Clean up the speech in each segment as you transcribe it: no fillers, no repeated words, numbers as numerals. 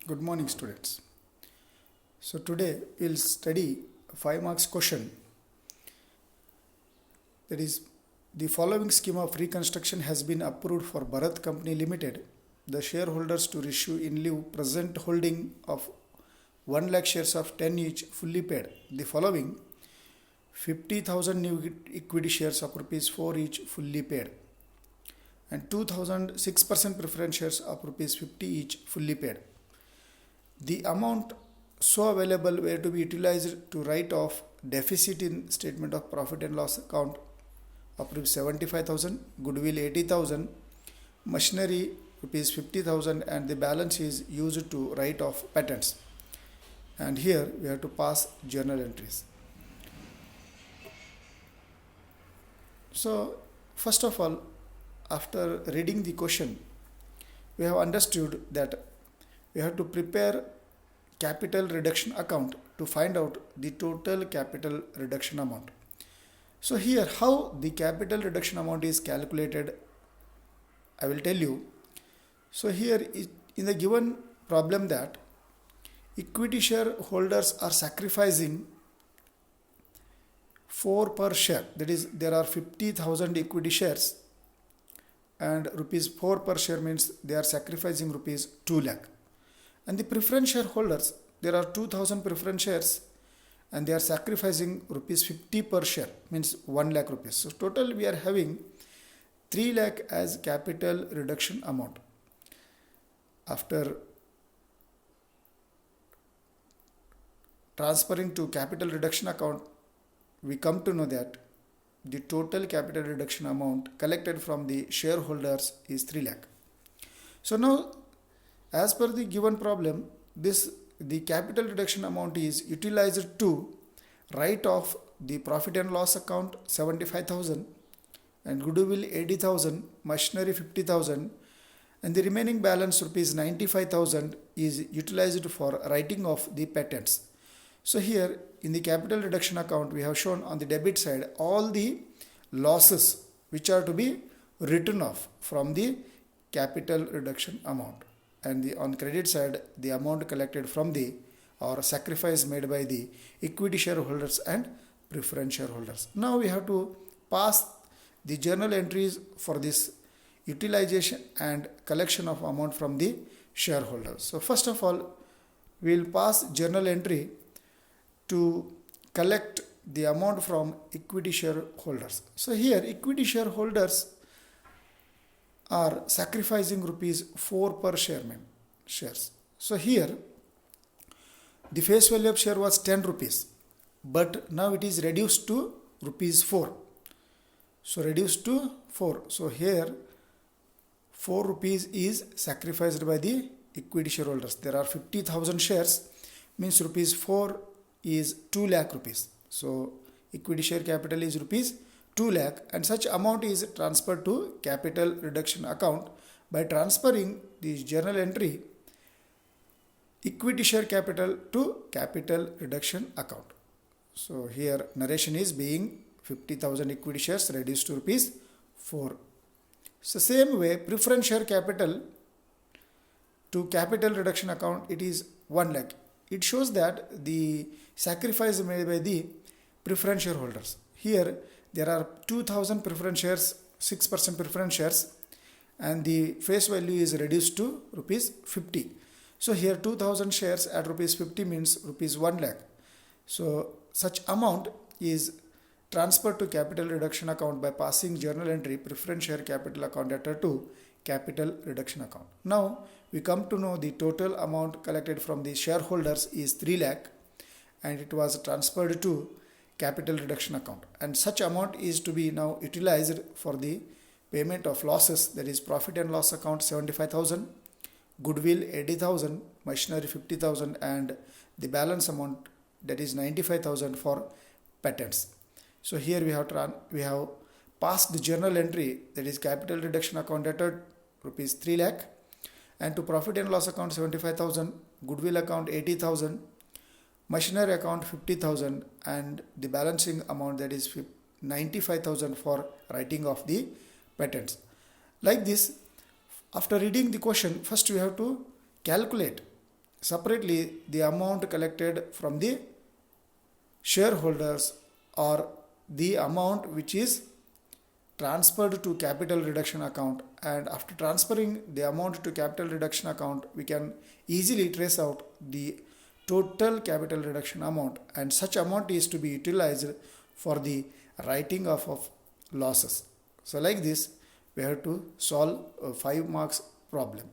Good morning, students. So today we'll study a 5 marks question, that is, the following scheme of reconstruction has been approved for Bharat Company Limited. The shareholders to issue in lieu present holding of 1 lakh shares of 10 each fully paid. The following 50,000 new equity shares of rupees 4 each fully paid, and 2,006% preference shares of rupees 50 each fully paid. The amount so available were to be utilized to write off deficit in statement of profit and loss account of rupees 75,000, goodwill 80,000, machinery rupees 50,000, and the balance is used to write off patents. And here we have to pass journal entries. So first of all, after reading the question, we have understood that we have to prepare capital reduction account to find out the total capital reduction amount. So here how the capital reduction amount is calculated, I will tell you. So here in the given problem that equity shareholders are sacrificing 4 per share, that is there are 50,000 equity shares and rupees 4 per share means they are sacrificing rupees 2 lakh. And the preference shareholders, there are 2,000 preference shares and they are sacrificing rupees 50 per share, means 1 lakh rupees. So total we are having 3 lakh as capital reduction amount. After transferring to capital reduction account, we come to know that the total capital reduction amount collected from the shareholders is 3 lakh. So now, as per the given problem, the capital reduction amount is utilized to write off the profit and loss account 75,000 and goodwill 80,000, machinery 50,000, and the remaining balance rupees 95,000 is utilized for writing off the patents. So here in the capital reduction account we have shown on the debit side all the losses which are to be written off from the capital reduction amount, and on credit side the amount collected from the or sacrifice made by the equity shareholders and preference shareholders. Now we have to pass the journal entries for this utilization and collection of amount from the shareholders. So first of all we will pass journal entry to collect the amount from equity shareholders. So here equity shareholders are sacrificing rupees 4 per shares. So here the face value of share was 10 rupees, but now it is reduced to rupees 4. So reduced to 4. So here 4 rupees is sacrificed by the equity shareholders. There are 50,000 shares, means rupees 4 is 2 lakh rupees. So equity share capital is rupees 2 lakh, and such amount is transferred to capital reduction account by transferring the journal entry equity share capital to capital reduction account. So here narration is being 50,000 equity shares reduced to rupees 4. So same way preference share capital to capital reduction account, it is 1 lakh. It shows that the sacrifice made by the preference shareholders. Here there are 2,000 preference shares, 6% preference shares, and the face value is reduced to rupees 50. So here 2,000 shares at rupees 50 means rupees 1 lakh. So such amount is transferred to capital reduction account by passing journal entry preference share capital account debtor to capital reduction account. Now we come to know the total amount collected from the shareholders is 3 lakh and it was transferred to capital reduction account, and such amount is to be now utilized for the payment of losses, that is profit and loss account 75,000, goodwill 80,000, machinery 50,000, and the balance amount, that is 95,000, for patents. So here we have passed the journal entry, that is capital reduction account debtor rupees 3 lakh, and to profit and loss account 75,000, goodwill account 80,000, machinery account 50,000, and the balancing amount, that is 95,000, for writing of the patents. Like this, after reading the question, first we have to calculate separately the amount collected from the shareholders or the amount which is transferred to capital reduction account, and after transferring the amount to capital reduction account we can easily trace out the total capital reduction amount, and such amount is to be utilized for the writing off of losses. So like this we have to solve a 5 marks problem.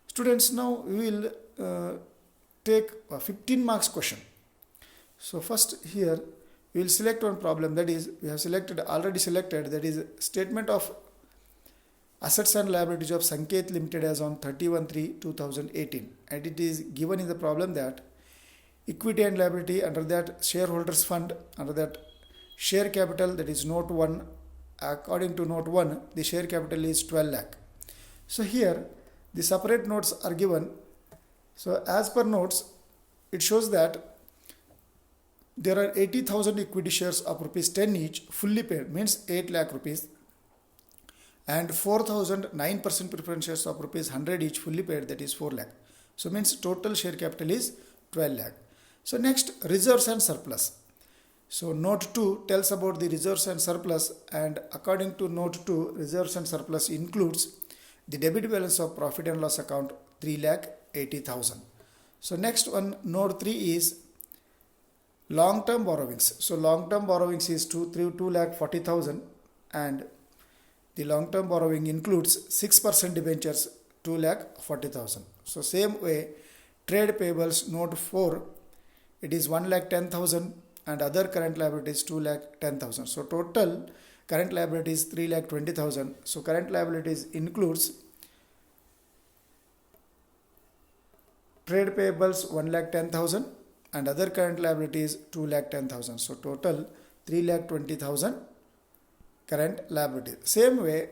Students, now we will take a 15 marks question. So first here we will select one problem, that is we have already selected, that is statement of assets and liabilities of Sanket Limited as on 31/3/2018, and it is given in the problem that equity and liability, under that shareholders fund, under that share capital, that is note 1, according to note 1 the share capital is 12 lakh. So here the separate notes are given. So as per notes it shows that there are 80,000 equity shares of rupees 10 each fully paid, means 8 lakh rupees, and 4,000 9% preference shares of rupees 100 each fully paid, that is 4 lakh. So means total share capital is 12 lakh. So next, reserves and surplus. So note 2 tells about the reserves and surplus, and according to note 2 reserves and surplus includes the debit balance of profit and loss account 3,80,000. So next one, note 3 is long-term borrowings. So long-term borrowings is 2,40,000, and the long-term borrowing includes 6% debentures 2,40,000. So same way, trade payables note 4, it is 1,10,000, and other current liabilities 2,10,000. So total current liabilities 3,20,000. So current liabilities includes trade payables 1,10,000 and other current liabilities 2,10,000. So total 3,20,000 current liabilities. Same way,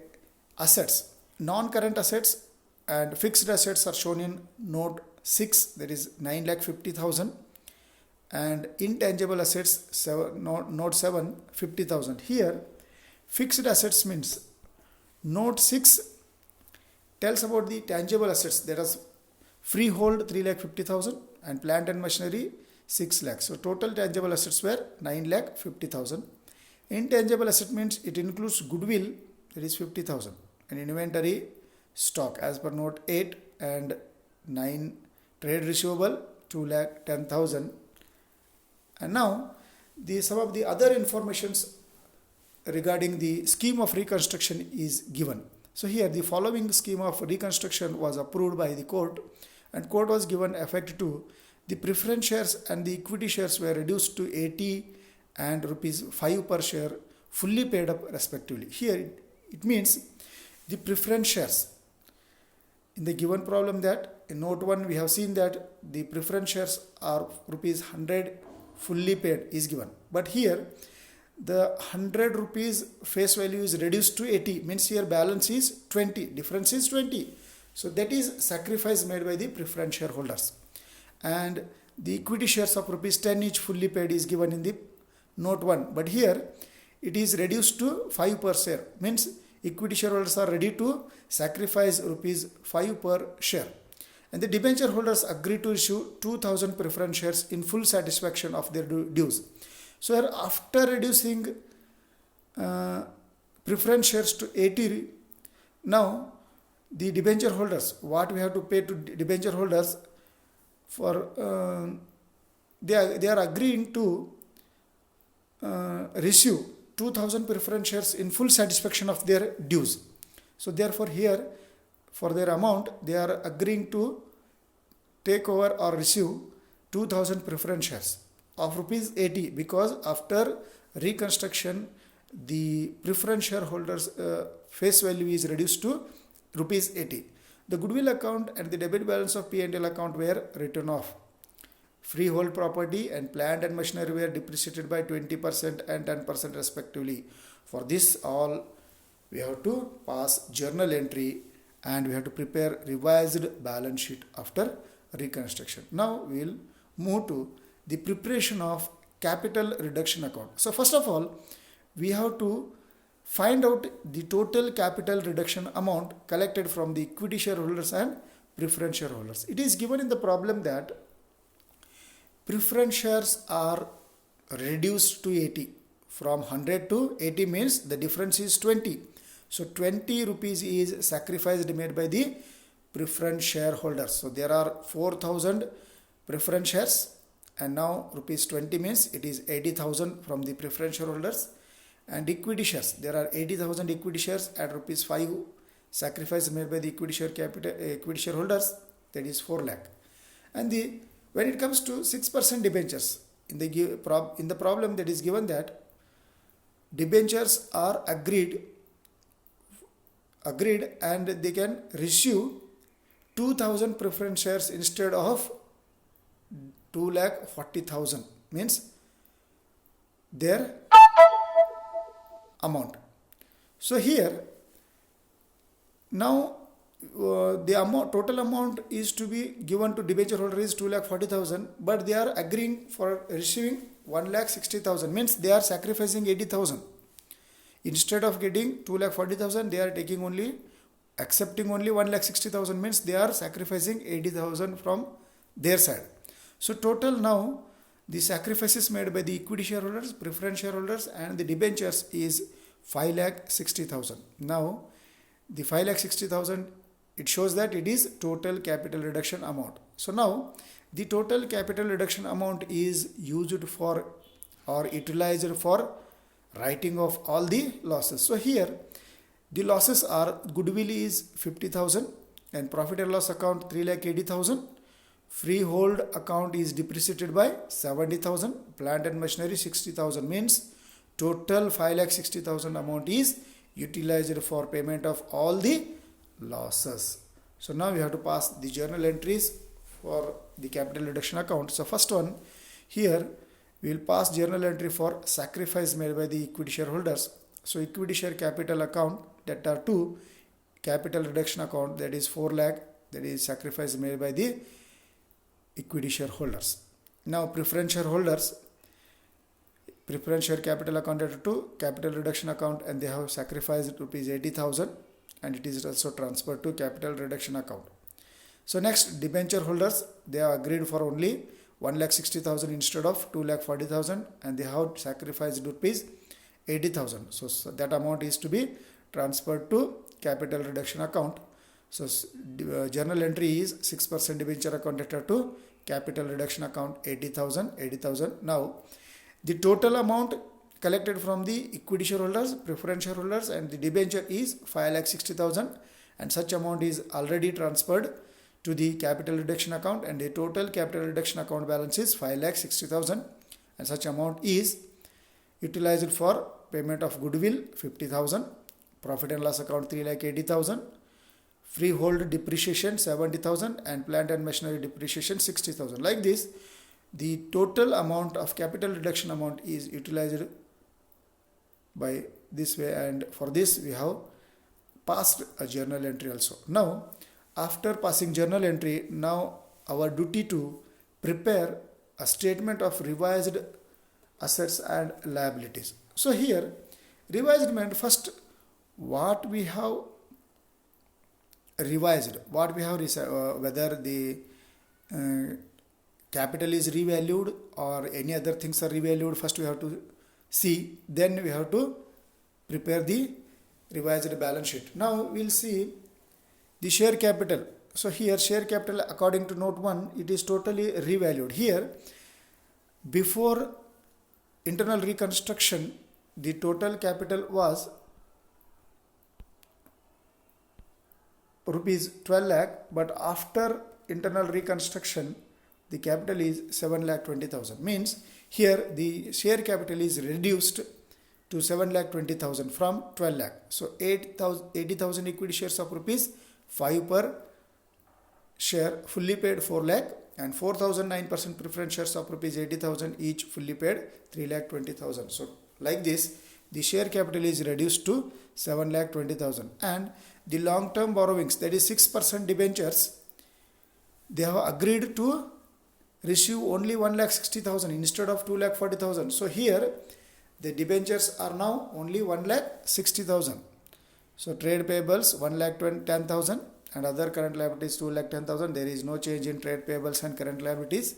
assets, non-current assets and fixed assets are shown in note 6, that is 9,50,000, and intangible assets note 7, 50,000. Here fixed assets means note 6 tells about the tangible assets, that is freehold 3,50,000 and plant and machinery 6 lakhs. So total tangible assets were 9,50,000. Intangible asset means it includes goodwill, that is 50,000, and inventory stock as per note 8, and 9 trade receivable 2,10,000. And now some of the other informations regarding the scheme of reconstruction is given. So here the following scheme of reconstruction was approved by the court, and court was given effect to the preference shares and the equity shares were reduced to 80 and rupees 5 per share fully paid up respectively. Here it means the preference shares. In the given problem, that in note 1 we have seen that the preference shares are rupees 100 fully paid is given, but here the 100 rupees face value is reduced to 80, means here balance is 20, difference is 20. So that is sacrifice made by the preference shareholders, and the equity shares of rupees 10 each fully paid is given in the note 1, but here it is reduced to 5 per share, means equity shareholders are ready to sacrifice rupees 5 per share, and the debenture holders agree to issue 2,000 preference shares in full satisfaction of their dues. So here after reducing preference shares to 80, now the debenture holders, what we have to pay to debenture holders for they are agreeing to receive 2,000 preference shares in full satisfaction of their dues. So therefore here for their amount they are agreeing to take over or receive 2,000 preference shares of rupees 80, because after reconstruction the preference shareholders face value is reduced to rupees 80. The goodwill account and the debit balance of P&L account were written off. Freehold property and plant and machinery were depreciated by 20% and 10% respectively. For this all we have to pass journal entry and we have to prepare revised balance sheet after reconstruction. Now we will move to the preparation of capital reduction account. So first of all we have to find out the total capital reduction amount collected from the equity shareholders and preference shareholders. It is given in the problem that preference shares are reduced to 80. From 100 to 80 means the difference is 20. So 20 rupees is sacrificed made by the preference shareholders. So there are 4,000 preference shares, and now rupees 20 means it is 80,000 from the preference shareholders. And equity shares, there are 80,000 equity shares at rupees 5 sacrifice made by the equity shareholders, that is 4 lakh. And when it comes to 6% debentures, in the problem that is given that debentures are agreed and they can receive 2,000 preference shares instead of 2,40,000 means their amount. So here now the total amount is to be given to debenture holder is 2,40,000, but they are agreeing for receiving 1,60,000 means they are sacrificing 80,000. Instead of getting 2,40,000, they are accepting only 1,60,000 means they are sacrificing 80,000 from their side. So total now the sacrifices made by the equity shareholders, preference shareholders and the debentures is 5,60,000. Now the 5,60,000, it shows that it is total capital reduction amount. So now the total capital reduction amount is used for or utilized for writing of all the losses. So here the losses are goodwill is 50,000 and profit and loss account 3,80,000. Freehold account is depreciated by 70,000. Plant and machinery 60,000 means total 5,60,000 amount is utilized for payment of all the losses. So now we have to pass the journal entries for the capital reduction account. So first one, here we will pass journal entry for sacrifice made by the equity shareholders. So equity share capital account, that are 2, capital reduction account, that is 4 lakh, that is sacrifice made by the equity shareholders. Now preference shareholders, preference share capital account at 2, capital reduction account, and they have sacrificed rupees 80,000 and it is also transferred to capital reduction account. So next, debenture holders, they have agreed for only 1,60,000 instead of 2,40,000 and they have sacrificed rupees 80,000. So that amount is to be transferred to capital reduction account. So journal entry is 6% debenture account debtor to capital reduction account 80,000. Now the total amount collected from the equity shareholders, preference shareholders and the debenture is 5,60,000 and such amount is already transferred to the capital reduction account and the total capital reduction account balance is 5,60,000 and such amount is utilized for payment of goodwill 50,000, profit and loss account 3,80,000, freehold depreciation 70,000 and plant and machinery depreciation 60,000. Like this, the total amount of capital reduction amount is utilized by this way, and for this we have passed a journal entry also. Now after passing journal entry, now our duty to prepare a statement of revised assets and liabilities. So here revised meant first what we have revised, whether the capital is revalued or any other things are revalued, first we have to see, then we have to prepare the revised balance sheet. Now we'll see the share capital. So here share capital according to note 1, it is totally revalued. Here before internal reconstruction the total capital was rupees 12 lakh, but after internal reconstruction the capital is 7,20,000 means here the share capital is reduced to 7,20,000 from 12 lakh. So 80,000 equity shares of rupees 5 per share fully paid 4 lakh and 4,009% preference shares of rupees 80,000 each fully paid 3,20,000. So like this the share capital is reduced to 7,20,000 and the long term borrowings, that is 6% debentures, they have agreed to receive only 1,60,000 instead of 2,40,000. So here the debentures are now only 1,60,000. So trade payables 1,10,000 and other current liabilities 2,10,000. There is no change in trade payables and current liabilities.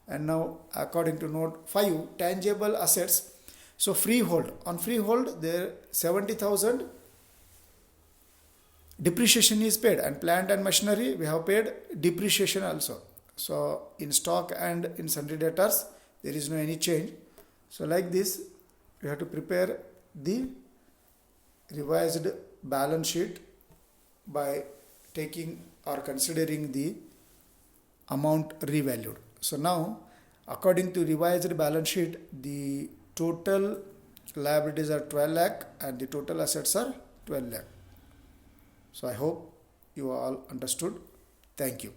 And now according to note 5, tangible assets. So freehold, on freehold there 70,000 depreciation is paid, and plant and machinery we have paid depreciation also. So in stock and in sundry debtors there is no any change. So like this we have to prepare the revised balance sheet by taking or considering the amount revalued. So now according to revised balance sheet, the total liabilities are 12 lakh and the total assets are 12 lakh. So I hope you all understood. Thank you.